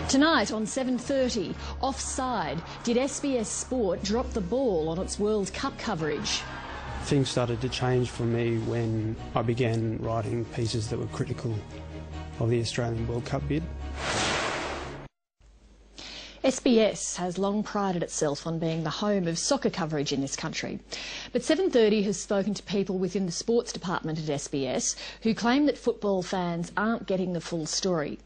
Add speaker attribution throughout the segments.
Speaker 1: Tonight on 7:30, Offside, did SBS Sport drop the ball on its World Cup coverage?
Speaker 2: Things started to change for me when I began writing pieces that were critical of the Australian World Cup bid.
Speaker 1: SBS has long prided itself on being the home of soccer coverage in this country. But 7:30 has spoken to people within the sports department at SBS who claim that football fans aren't getting the full story.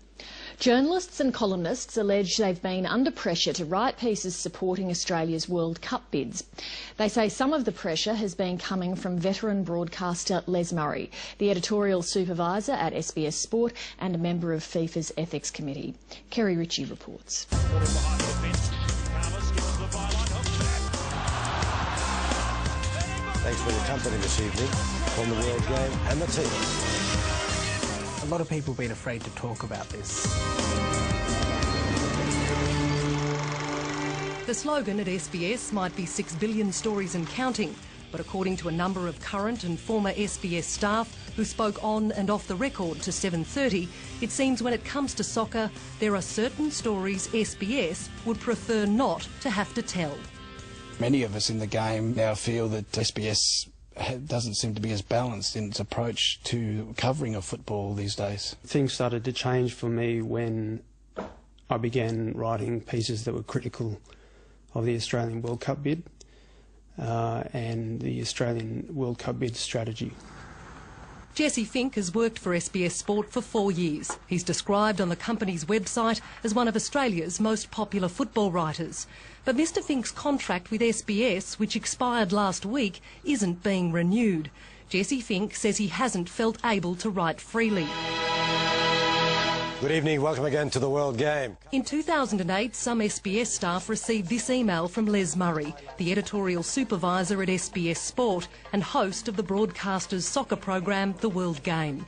Speaker 1: Journalists and columnists allege they've been under pressure to write pieces supporting Australia's World Cup bids. They say some of the pressure has been coming from veteran broadcaster Les Murray, the editorial supervisor at SBS Sport and a member of FIFA's Ethics Committee. Kerry Ritchie reports.
Speaker 3: Thanks for the company this evening on the World Game and the team.
Speaker 4: A lot of people have been afraid to talk about this.
Speaker 5: The slogan at SBS might be 6 billion stories and counting, but according to a number of current and former SBS staff who spoke on and off the record to 7:30, it seems when it comes to soccer, there are certain stories SBS would prefer not to have to tell.
Speaker 4: Many of us in the game now feel that SBS doesn't seem to be as balanced in its approach to covering of football these days.
Speaker 2: Things started to change for me when I began writing pieces that were critical of the Australian World Cup bid and the Australian World Cup bid strategy.
Speaker 5: Jesse Fink has worked for SBS Sport for 4 years. He's described on the company's website as one of Australia's most popular football writers. But Mr Fink's contract with SBS, which expired last week, isn't being renewed. Jesse Fink says he hasn't felt able to write freely.
Speaker 3: Good evening, welcome again to the World Game.
Speaker 5: In 2008, some SBS staff received this email from Les Murray, the editorial supervisor at SBS Sport and host of the broadcaster's soccer program, The World Game.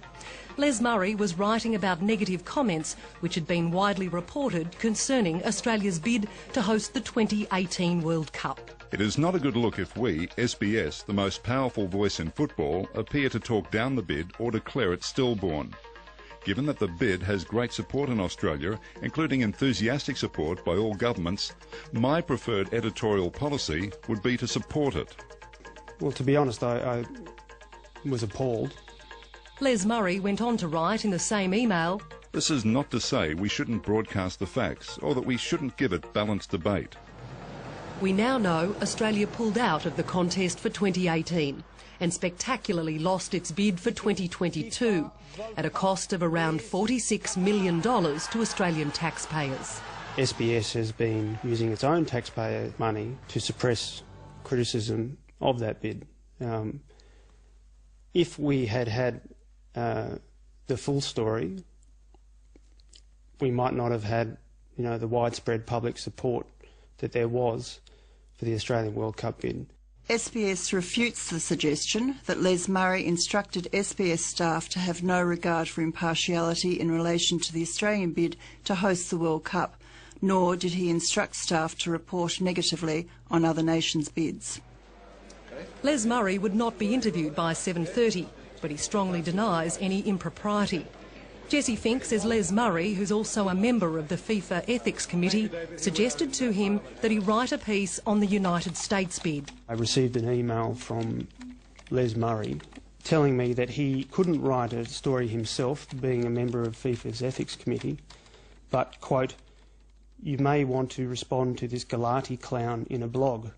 Speaker 5: Les Murray was writing about negative comments which had been widely reported concerning Australia's bid to host the 2018 World Cup.
Speaker 6: It is not a good look if we, SBS, the most powerful voice in football, appear to talk down the bid or declare it stillborn. Given that the bid has great support in Australia, including enthusiastic support by all governments, my preferred editorial policy would be to support it.
Speaker 2: Well, to be honest, I was appalled.
Speaker 5: Les Murray went on to write in the same email,
Speaker 6: "This is not to say we shouldn't broadcast the facts or that we shouldn't give it balanced debate.
Speaker 5: We now know Australia pulled out of the contest for 2018 and spectacularly lost its bid for 2022 at a cost of around $46 million to Australian taxpayers.
Speaker 2: SBS has been using its own taxpayer money to suppress criticism of that bid. If we had had the full story, we might not have had, the widespread public support that there was for the Australian World Cup bid.
Speaker 7: SBS refutes the suggestion that Les Murray instructed SBS staff to have no regard for impartiality in relation to the Australian bid to host the World Cup, nor did he instruct staff to report negatively on other nations' bids.
Speaker 5: Les Murray would not be interviewed by 7:30, but he strongly denies any impropriety. Jesse Fink says Les Murray, who's also a member of the FIFA Ethics Committee, suggested to him that he write a piece on the United States bid.
Speaker 2: I received an email from Les Murray telling me that he couldn't write a story himself, being a member of FIFA's Ethics Committee, but, quote, "You may want to respond to this Galati clown in a blog."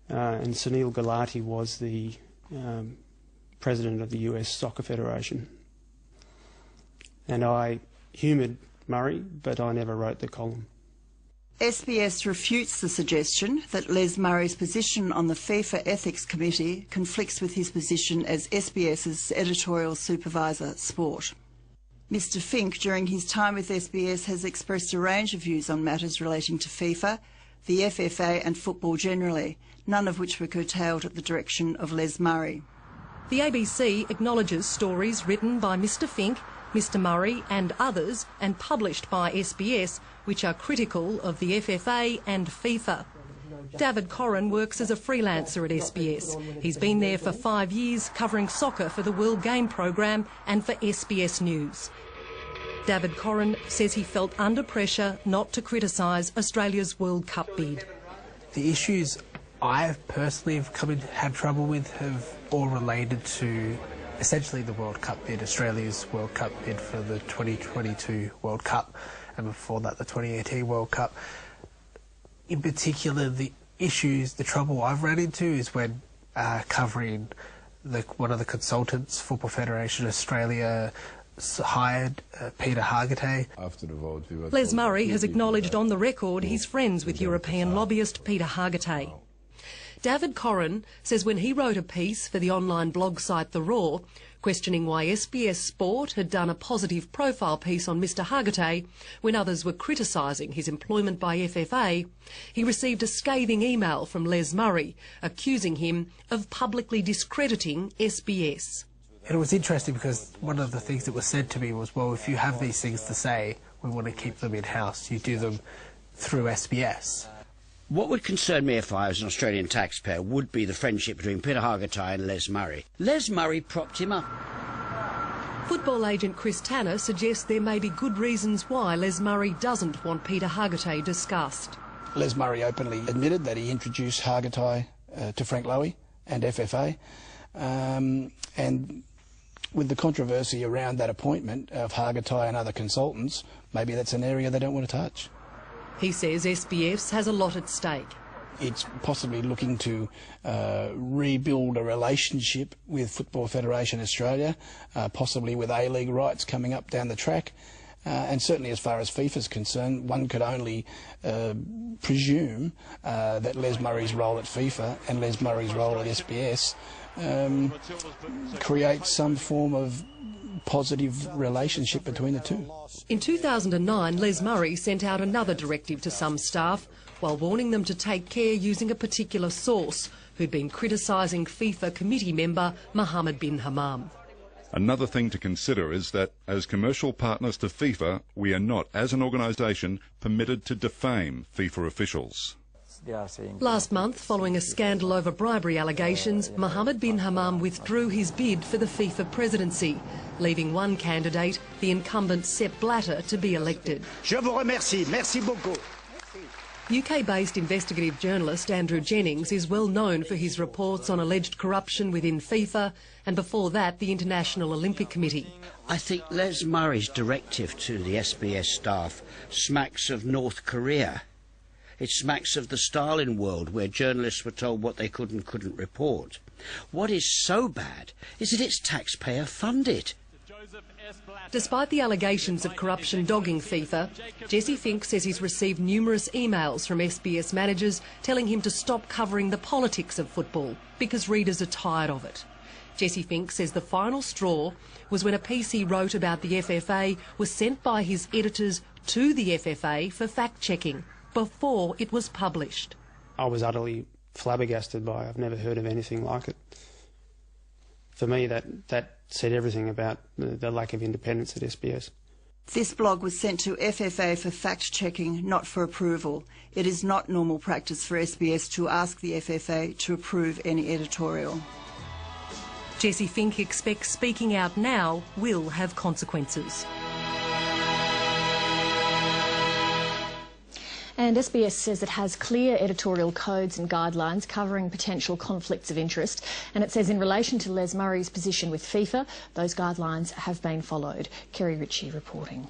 Speaker 2: And Sunil Galati was the president of the US Soccer Federation. And I humoured Murray, but I never wrote the column.
Speaker 7: SBS refutes the suggestion that Les Murray's position on the FIFA Ethics Committee conflicts with his position as SBS's editorial supervisor, Sport. Mr Fink, during his time with SBS, has expressed a range of views on matters relating to FIFA, the FFA and football generally, none of which were curtailed at the direction of Les Murray.
Speaker 5: The ABC acknowledges stories written by Mr Fink, Mr Murray and others and published by SBS which are critical of the FFA and FIFA. David Corrin works as a freelancer at SBS. He's been there for 5 years covering soccer for the World Game program and for SBS News. David Corrin says he felt under pressure not to criticise Australia's World Cup bid.
Speaker 8: The issues I personally have come in had trouble with have all related to essentially the World Cup bid, Australia's World Cup bid for the 2022 World Cup, and before that the 2018 World Cup. In particular, the trouble I've run into is when covering one of the consultants, Football Federation Australia, hired Peter Hargitay.
Speaker 9: After the vote,
Speaker 5: Les Murray has acknowledged on the record he's friends with European lobbyist Peter Hargitay. David Corrin says when he wrote a piece for the online blog site The Raw, questioning why SBS Sport had done a positive profile piece on Mr Hargitay when others were criticising his employment by FFA, he received a scathing email from Les Murray accusing him of publicly discrediting SBS.
Speaker 8: It was interesting because one of the things that was said to me was, well, if you have these things to say, we want to keep them in-house. You do them through SBS.
Speaker 10: What would concern me if I was an Australian taxpayer would be the friendship between Peter Hargitay and Les Murray. Les Murray propped him up.
Speaker 5: Football agent Chris Tanner suggests there may be good reasons why Les Murray doesn't want Peter Hargitay discussed.
Speaker 4: Les Murray openly admitted that he introduced Hargitay to Frank Lowy and FFA, and with the controversy around that appointment of Hargitay and other consultants, maybe that's an area they don't want to touch.
Speaker 5: He says SBS has a lot at stake.
Speaker 4: It's possibly looking to rebuild a relationship with Football Federation Australia, possibly with A-League rights coming up down the track. And certainly as far as FIFA's concerned, one could only presume that Les Murray's role at FIFA and Les Murray's role at SBS create some form of positive relationship between the two.
Speaker 5: In 2009, Les Murray sent out another directive to some staff while warning them to take care using a particular source who'd been criticising FIFA committee member Mohammed bin Hammam.
Speaker 6: Another thing to consider is that, as commercial partners to FIFA, we are not, as an organisation, permitted to defame FIFA officials.
Speaker 5: Last month, following a scandal over bribery allegations, Mohammed bin Hammam withdrew his bid for the FIFA presidency, leaving one candidate, the incumbent Sepp Blatter, to be elected.
Speaker 10: Je vous remercie. Merci beaucoup.
Speaker 5: UK-based investigative journalist Andrew Jennings is well known for his reports on alleged corruption within FIFA and before that the International Olympic Committee.
Speaker 10: I think Les Murray's directive to the SBS staff smacks of North Korea. It smacks of the Stalin world where journalists were told what they could and couldn't report. What is so bad is that it's taxpayer funded.
Speaker 5: Despite the allegations of corruption dogging FIFA, Jesse Fink says he's received numerous emails from SBS managers telling him to stop covering the politics of football because readers are tired of it. Jesse Fink says the final straw was when a piece he wrote about the FFA was sent by his editors to the FFA for fact-checking before it was published.
Speaker 2: I was utterly flabbergasted by it. I've never heard of anything like it. For me, that said everything about the lack of independence at SBS.
Speaker 7: This blog was sent to FFA for fact-checking, not for approval. It is not normal practice for SBS to ask the FFA to approve any editorial.
Speaker 5: Jesse Fink expects speaking out now will have consequences.
Speaker 1: And SBS says it has clear editorial codes and guidelines covering potential conflicts of interest. And it says in relation to Les Murray's position with FIFA, those guidelines have been followed. Kerry Ritchie reporting.